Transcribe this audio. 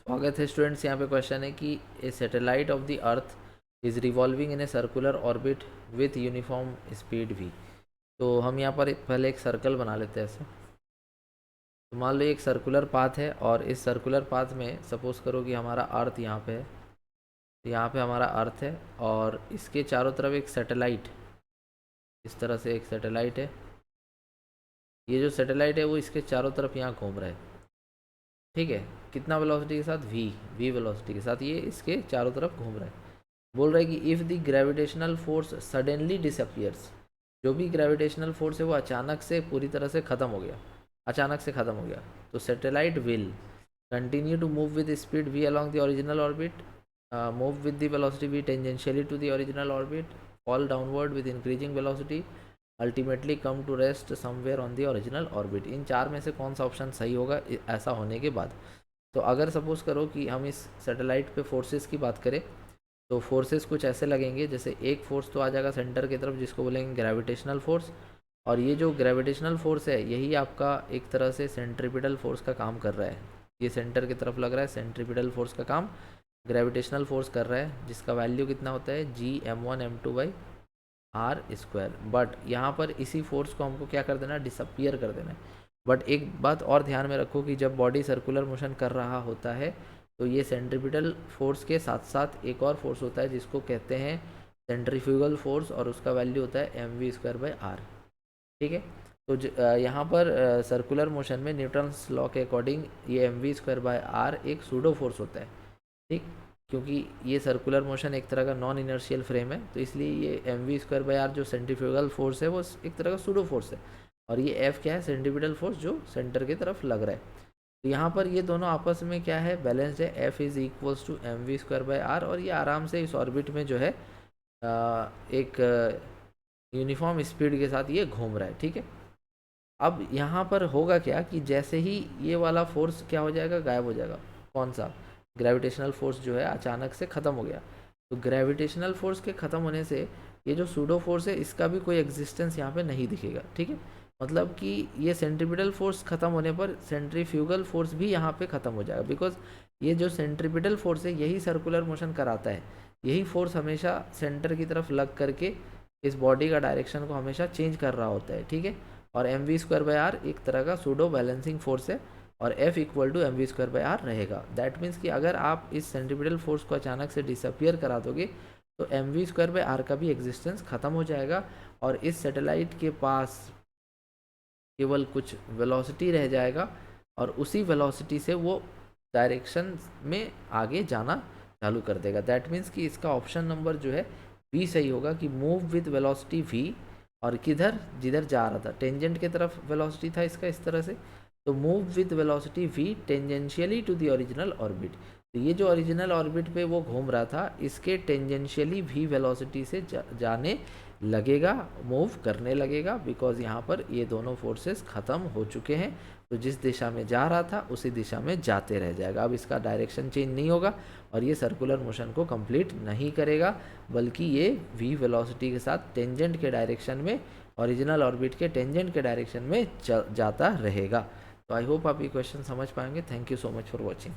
स्वागत है स्टूडेंट्स। यहाँ पे क्वेश्चन है कि a satellite of the earth is revolving in a circular orbit with uniform speed v. तो हम यहाँ पर पहले एक सर्कल बना लेते हैं ऐसे। तो मान लो एक सर्कुलर पाथ है और इस सर्कुलर पाथ में सपोज करो कि हमारा अर्थ यहाँ पे है। तो यहाँ पे हमारा अर्थ है और इसके चारों तरफ एक सैटेलाइट, इस तरह से एक सैटेलाइट है। ये जो सैटेलाइट है वो इसके चारों तरफ यहाँ घूम रहा है, ठीक है। कितना वेलोसिटी के साथ? वी वेलोसिटी के साथ ये इसके चारों तरफ घूम रहा है। बोल रहा है कि if the gravitational force suddenly disappears, जो भी ग्रेविटेशनल फोर्स है वो अचानक से पूरी तरह से ख़त्म हो गया, अचानक से ख़त्म हो गया, तो satellite will continue to move with speed v along the original orbit, move with the velocity v tangentially to the original orbit, fall downward with increasing velocity, ultimately come to rest somewhere on the original orbit. इन चार में से कौन सा option सही होगा ऐसा होने के बाद? तो अगर सपोज करो कि हम इस सैटेलाइट पे फोर्सेस की बात करें तो फोर्सेस कुछ ऐसे लगेंगे, जैसे एक फोर्स तो आ जाएगा सेंटर की तरफ जिसको बोलेंगे ग्रेविटेशनल फोर्स, और ये जो ग्रेविटेशनल फोर्स है यही आपका एक तरह से सेंट्रीपिटल फोर्स का काम कर रहा है। ये सेंटर की तरफ लग रहा है, सेंट्रीपिटल फोर्स का काम ग्रेविटेशनल फोर्स कर रहा है, जिसका वैल्यू कितना होता है Gm1m2/r²। बट यहाँ पर इसी फोर्स को हमको क्या कर देना है? डिसअपियर कर देना है। बट एक बात और ध्यान में रखो कि जब बॉडी सर्कुलर मोशन कर रहा होता है तो ये सेंट्रीपिटल फोर्स के साथ साथ एक और फोर्स होता है जिसको कहते हैं सेंट्रीफ्यूगल फोर्स, और उसका वैल्यू होता है mv²/r, ठीक है। तो यहाँ पर सर्कुलर मोशन में न्यूटन्स लॉ के अकॉर्डिंग ये mv²/r एक सूडो फोर्स होता है, ठीक। क्योंकि ये सर्कुलर मोशन एक तरह का नॉन इनर्शियल फ्रेम है, तो इसलिए ये mv²/r जो सेंट्रीफ्यूगल फोर्स है वो एक तरह का सूडो फोर्स है, और ये f क्या है? सेंट्रीपिटल फोर्स जो सेंटर की तरफ लग रहा है। तो यहाँ पर ये दोनों आपस में क्या है? बैलेंस्ड है। F is equals to mv²/r, और ये आराम से इस ऑर्बिट में जो है एक यूनिफॉर्म स्पीड के साथ ये घूम रहा है, ठीक है। अब यहाँ पर होगा क्या कि जैसे ही ये वाला फोर्स क्या हो जाएगा? गायब हो जाएगा। कौन सा? ग्रेविटेशनल फोर्स जो है अचानक से ख़त्म हो गया। तो ग्रेविटेशनल फोर्स के ख़त्म होने से ये जो सूडो फोर्स है इसका भी कोई एग्जिस्टेंस यहाँ पे नहीं दिखेगा, ठीक है। मतलब कि ये सेंट्रीपिटल फोर्स ख़त्म होने पर सेंट्रीफ्यूगल फोर्स भी यहाँ पे ख़त्म हो जाएगा, बिकॉज ये जो सेंट्रीपिटल फोर्स है यही सर्कुलर मोशन कराता है। यही फोर्स हमेशा सेंटर की तरफ लग करके इस बॉडी का डायरेक्शन को हमेशा चेंज कर रहा होता है, ठीक है। और mv²/r एक तरह का सूडो बैलेंसिंग फोर्स है, और F इक्वल टू mv²/r रहेगा। दैट मीन्स कि अगर आप इस सेंट्रीपिटल फोर्स को अचानक से डिसअपियर करा दोगे तो mv²/r का भी एग्जिस्टेंस ख़त्म हो जाएगा, और इस सैटेलाइट के पास केवल कुछ वेलोसिटी रह जाएगा, और उसी वेलोसिटी से वो डायरेक्शन में आगे जाना चालू कर देगा। दैट मीन्स कि इसका ऑप्शन नंबर जो है बी सही होगा, कि मूव विद वेलोसिटी v, और किधर? जिधर जा रहा था टेंजेंट की तरफ वेलोसिटी था इसका, इस तरह से। तो move with velocity v tangentially to the original orbit. तो ये जो ओरिजिनल ऑर्बिट पे वो घूम रहा था इसके टेंजेंशियली v वेलोसिटी से जाने लगेगा, मूव करने लगेगा, बिकॉज यहाँ पर ये दोनों फोर्सेस ख़त्म हो चुके हैं। तो जिस दिशा में जा रहा था उसी दिशा में जाते रह जाएगा। अब इसका डायरेक्शन चेंज नहीं होगा और ये सर्कुलर मोशन को कंप्लीट नहीं करेगा, बल्कि ये v वेलोसिटी के साथ टेंजेंट के डायरेक्शन में, ओरिजिनल ऑर्बिट के टेंजेंट के डायरेक्शन में जाता रहेगा। तो आई होप आप ये क्वेश्चन समझ पाएंगे। Thank you so much for watching.